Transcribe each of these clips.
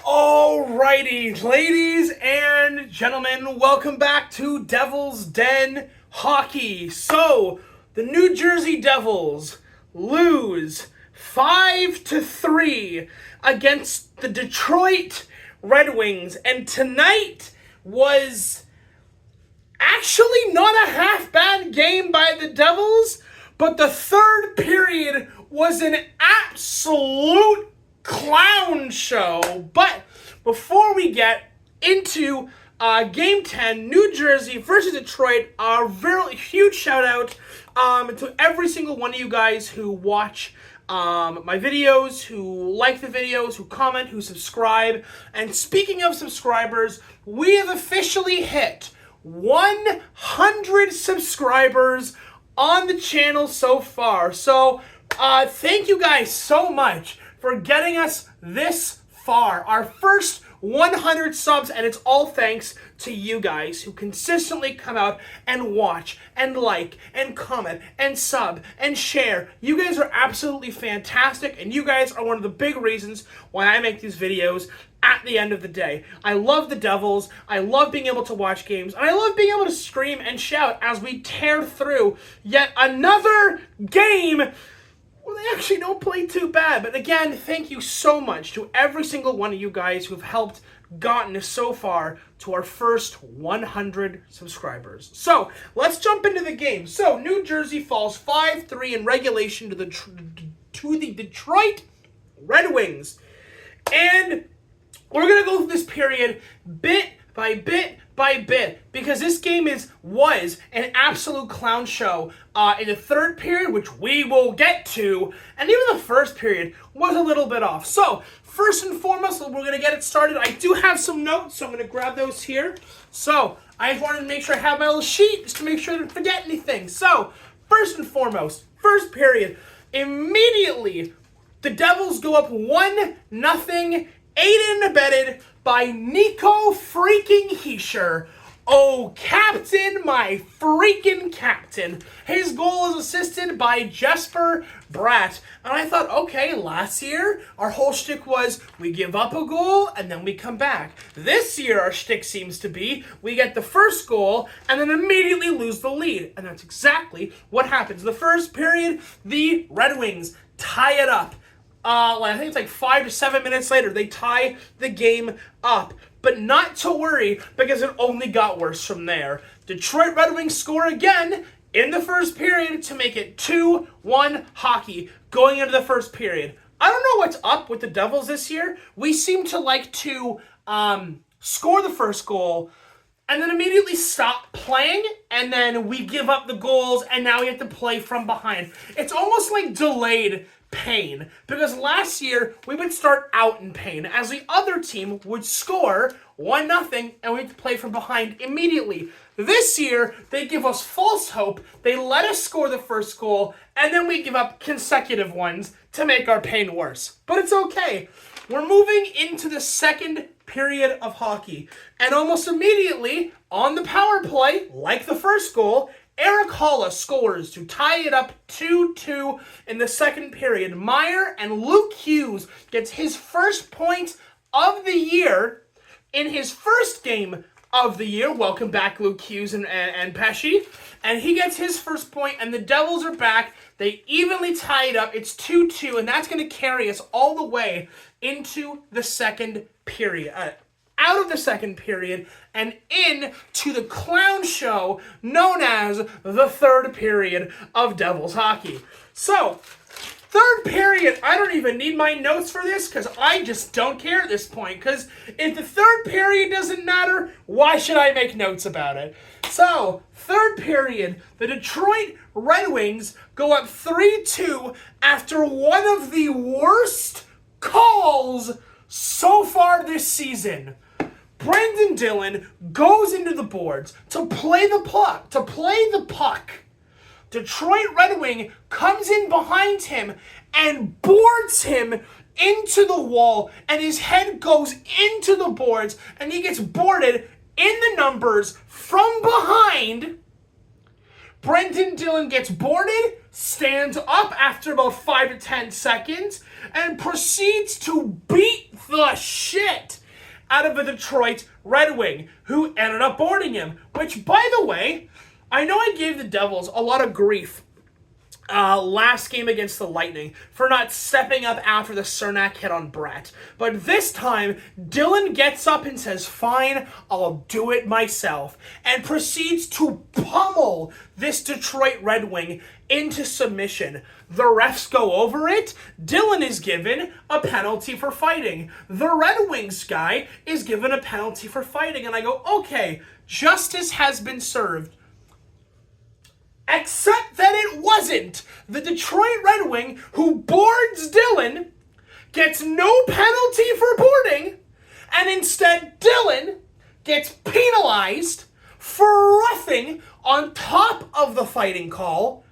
Alrighty, ladies and gentlemen, welcome back to Devil's Den Hockey. So, the New Jersey Devils lose 5-3 against the Detroit Red Wings, and tonight was actually not a half bad game by the Devils, but the third period was an absolute clown show. But before we get into Game 10, New Jersey versus Detroit, a very huge shout out to every single one of you guys who watch my videos, who like the videos, who comment, who subscribe. And speaking of subscribers, we have officially hit 100 subscribers on the channel so far. So thank you guys so much for getting us this far. Our first 100 subs, and it's all thanks to you guys who consistently come out and watch and like and comment and sub and share. You guys are absolutely fantastic, and you guys are one of the big reasons why I make these videos at the end of the day. I love the Devils, I love being able to watch games, and I love being able to scream and shout as we tear through yet another game. Well, they actually don't play too bad. But again, thank you so much to every single one of you guys who've helped gotten us so far to our first 100 subscribers. So, let's jump into the game. So, New Jersey falls 5-3 in regulation to the Detroit Red Wings. And we're going to go through this period bit by bit by bit, because this game was an absolute clown show in the third period, which we will get to, and even the first period was a little bit off. So, first and foremost, we're going to get it started. I do have some notes, so I'm going to grab those here. So, I just wanted to make sure I have my little sheet, just to make sure I didn't forget anything. So, first and foremost, first period, immediately, the Devils go up 1-0, aided and abetted by Nico freaking Hischier. Oh, captain, my freaking captain. His goal is assisted by Jesper Bratt. And I thought, okay, last year, our whole shtick was we give up a goal and then we come back. This year, our shtick seems to be we get the first goal and then immediately lose the lead. And that's exactly what happens. The first period, the Red Wings tie it up. I think it's like 5 to 7 minutes later, they tie the game up. But not to worry, because it only got worse from there. Detroit Red Wings score again in the first period to make it 2-1 hockey going into the first period. I don't know what's up with the Devils this year. We seem to like to score the first goal and then immediately stop playing, and then we give up the goals, and now we have to play from behind. It's almost like delayed pain, because last year we would start out in pain as the other team would score 1-0 and we had to play from behind immediately. This year they give us false hope, they let us score the first goal, and then we give up consecutive ones to make our pain worse. But it's okay. We're moving into the second period of hockey, and almost immediately on the power play, like the first goal, Eric Holla scores to tie it up 2-2 in the second period. Meyer and Luke Hughes gets his first point of the year in his first game of the year. Welcome back, Luke Hughes and Pesci. And he gets his first point, and the Devils are back. They evenly tie it up. It's 2-2, and that's going to carry us all the way into the second period. Out of the second period and into the clown show known as the third period of Devils hockey. So, third period, I don't even need my notes for this because I just don't care at this point. Because if the third period doesn't matter, why should I make notes about it? So, third period, the Detroit Red Wings go up 3-2 after one of the worst calls so far this season. Brendan Dillon goes into the boards to play the puck. Detroit Red Wing comes in behind him and boards him into the wall, and his head goes into the boards, and he gets boarded in the numbers from behind. Brendan Dillon gets boarded, stands up after about 5 to 10 seconds, and proceeds to beat the shit out of a Detroit Red Wing, who ended up boarding him. Which, by the way, I know I gave the Devils a lot of grief last game against the Lightning for not stepping up after the Cernak hit on Brett. But this time, Dylan gets up and says, fine, I'll do it myself, and proceeds to pummel this Detroit Red Wing into submission. The refs go over it. Dylan is given a penalty for fighting. The Red Wings guy is given a penalty for fighting. And I go, okay, justice has been served. Except that it wasn't. The Detroit Red Wing, who boards Dylan, gets no penalty for boarding, and instead Dylan gets penalized for roughing on top of the fighting call.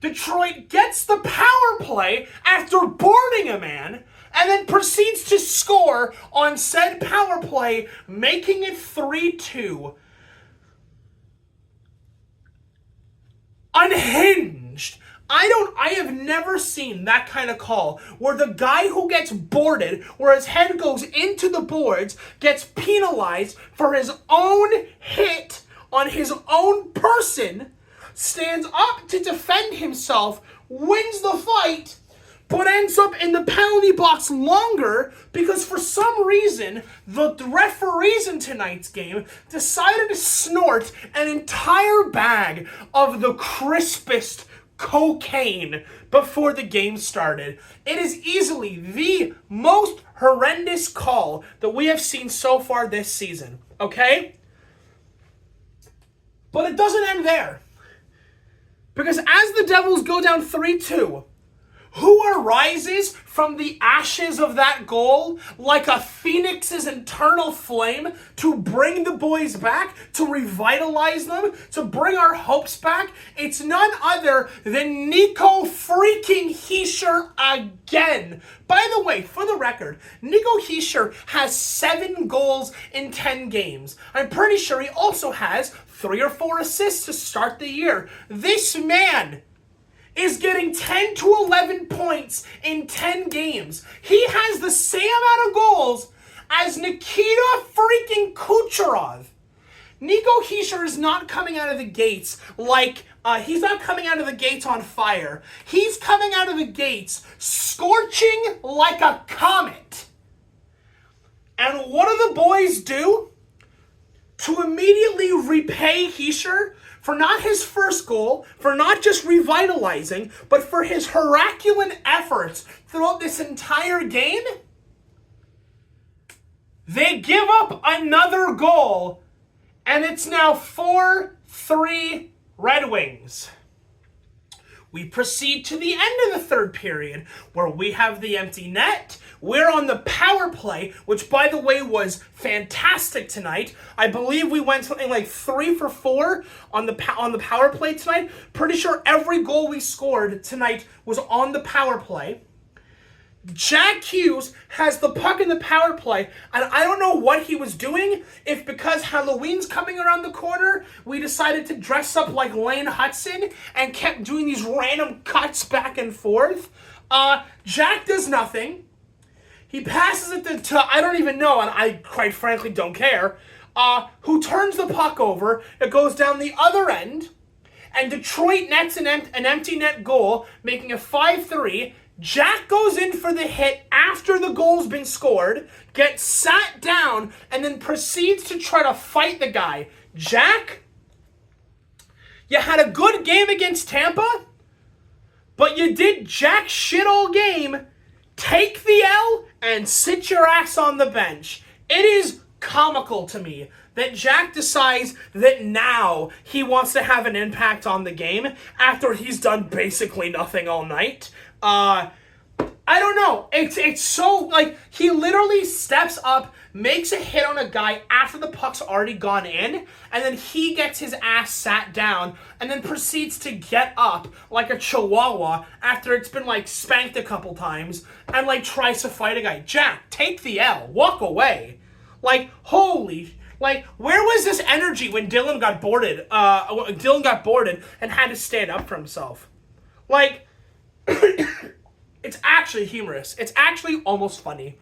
Detroit gets the power play after boarding a man, and then proceeds to score on said power play, making it 3-2. Unhinged. I have never seen that kind of call where the guy who gets boarded, where his head goes into the boards, gets penalized for his own hit on his own person, stands up to defend himself, wins the fight, but ends up in the penalty box longer because for some reason, the referees in tonight's game decided to snort an entire bag of the crispest cocaine before the game started. It is easily the most horrendous call that we have seen so far this season, okay? But it doesn't end there. Because as the Devils go down 3-2, who arises from the ashes of that goal like a phoenix's eternal flame to bring the boys back, to revitalize them, to bring our hopes back? It's none other than Nico freaking Hischier again. By the way, for the record, Nico Hischier has 7 goals in 10 games. I'm pretty sure he also has 3 or 4 assists to start the year. This man is getting 10 to 11 points in 10 games. He has the same amount of goals as Nikita freaking Kucherov. Nico Hischier is not coming out of the gates like, he's not coming out of the gates on fire. He's coming out of the gates scorching like a comet. And what do the boys do to immediately repay Hischier for not his first goal, for not just revitalizing, but for his Herculean efforts throughout this entire game? They give up another goal, and it's now 4-3 Red Wings. We proceed to the end of the third period, where we have the empty net. We're on the power play, which, by the way, was fantastic tonight. I believe we went something like 3 for 4 on the power play tonight. Pretty sure every goal we scored tonight was on the power play. Jack Hughes has the puck in the power play, and I don't know what he was doing, if because Halloween's coming around the corner, we decided to dress up like Lane Hudson and kept doing these random cuts back and forth. Jack does nothing. He passes it to I don't even know, and I quite frankly don't care, who turns the puck over. It goes down the other end, and Detroit nets an empty net goal, making it 5-3. Jack goes in for the hit after the goal's been scored, gets sat down, and then proceeds to try to fight the guy. Jack, you had a good game against Tampa, but you did jack shit all game. Take the L and sit your ass on the bench. It is comical to me that Jack decides that now he wants to have an impact on the game after he's done basically nothing all night. I don't know. It's so, like, he literally steps up, makes a hit on a guy after the puck's already gone in, and then he gets his ass sat down, and then proceeds to get up like a chihuahua after it's been, like, spanked a couple times, and, like, tries to fight a guy. Jack, take the L. Walk away. Like, holy... Like, where was this energy when Dylan got boarded? Dylan got boarded and had to stand up for himself. Like... It's actually humorous. It's actually almost funny.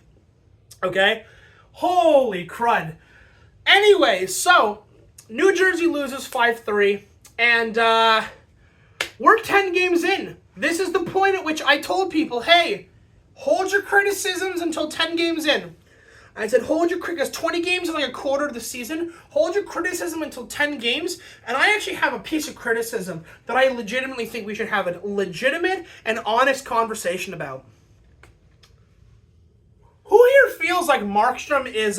Okay? Holy crud. Anyway, so New Jersey loses 5-3, and we're 10 games in. This is the point at which I told people, hey, hold your criticisms until 10 games in. I said, hold your criticism, 20 games is like a quarter of the season. Hold your criticism until 10 games. And I actually have a piece of criticism that I legitimately think we should have a legitimate and honest conversation about. Who here feels like Markstrom is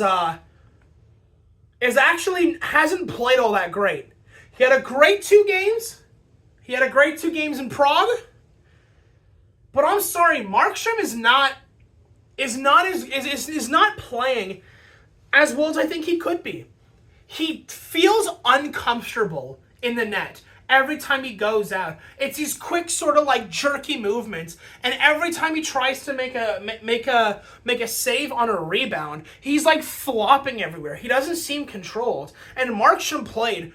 actually hasn't played all that great? He had a great 2 games. He had a great 2 games in Prague. But I'm sorry, Markstrom is not playing as well as I think he could be. He feels uncomfortable in the net every time he goes out. It's these quick sort of like jerky movements, and every time he tries to make a save on a rebound, he's like flopping everywhere. He doesn't seem controlled. And Markstrom played.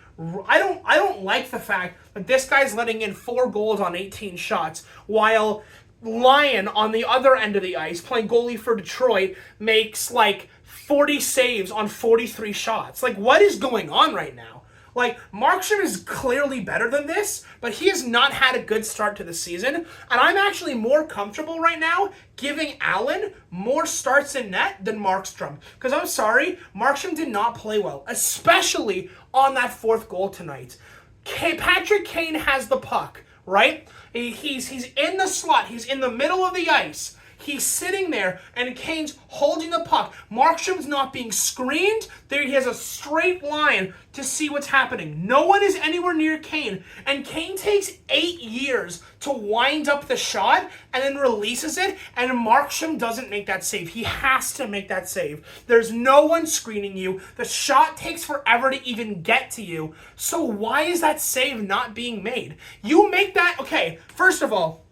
I don't like the fact that this guy's letting in 4 goals on 18 shots while Lyon on the other end of the ice, playing goalie for Detroit, makes like 40 saves on 43 shots. Like, what is going on right now? Like, Markstrom is clearly better than this, but he has not had a good start to the season, and I'm actually more comfortable right now giving Allen more starts in net than Markstrom. Because I'm sorry, Markstrom did not play well, especially on that 4th goal tonight. Patrick Kane has the puck, right? He's in the slot. He's in the middle of the ice. He's sitting there, and Kane's holding the puck. Markstrom's not being screened. There he has a straight line to see what's happening. No one is anywhere near Kane, and Kane takes 8 years to wind up the shot and then releases it, and Markstrom doesn't make that save. He has to make that save. There's no one screening you. The shot takes forever to even get to you. So why is that save not being made? You make that... Okay, first of all,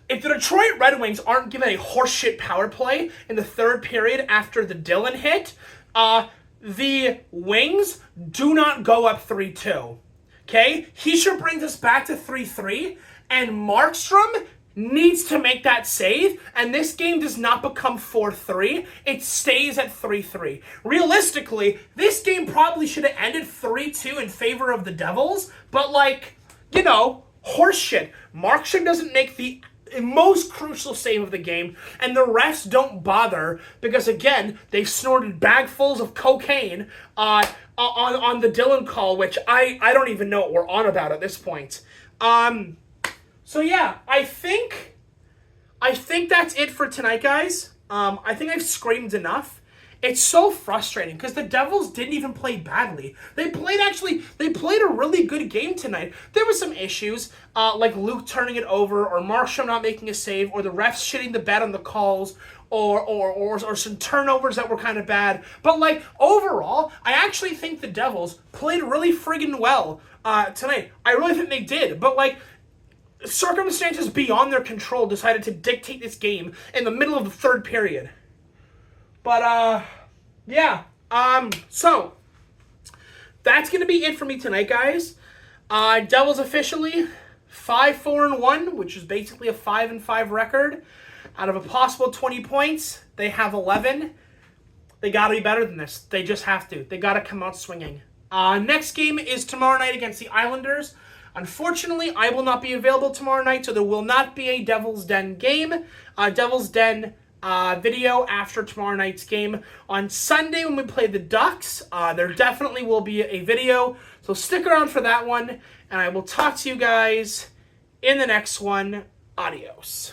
if the Detroit Red Wings aren't given a horseshit power play in the 3rd period after the Dillon hit, the Wings do not go up 3-2. Okay? Hischier brings us back to 3-3, and Markstrom needs to make that save, and this game does not become 4-3. It stays at 3-3. Realistically, this game probably should have ended 3-2 in favor of the Devils, but horseshit. Markstrom doesn't make the most crucial save of the game, and the refs don't bother because, again, they've snorted bagfuls of cocaine on the Dillon call, which I don't even know what we're on about at this point. So yeah, I think that's it for tonight, guys. I think I've screamed enough. It's so frustrating because the Devils didn't even play badly. They played a really good game tonight. There were some issues, like Luke turning it over, or Markstrom not making a save, or the refs shitting the bed on the calls, or some turnovers that were kind of bad. But overall, I actually think the Devils played really friggin' well tonight. I really think they did. But circumstances beyond their control decided to dictate this game in the middle of the 3rd period. But, yeah. So, that's going to be it for me tonight, guys. Devils officially 5-4-1, which is basically a 5-5 record. Out of a possible 20 points, they have 11. They got to be better than this. They just have to. They got to come out swinging. Next game is tomorrow night against the Islanders. Unfortunately, I will not be available tomorrow night, so there will not be a Devil's Den game. Devil's Den video after tomorrow night's game. On Sunday when we play the Ducks, there definitely will be a video, so stick around for that one, and I will talk to you guys in the next one. Adios.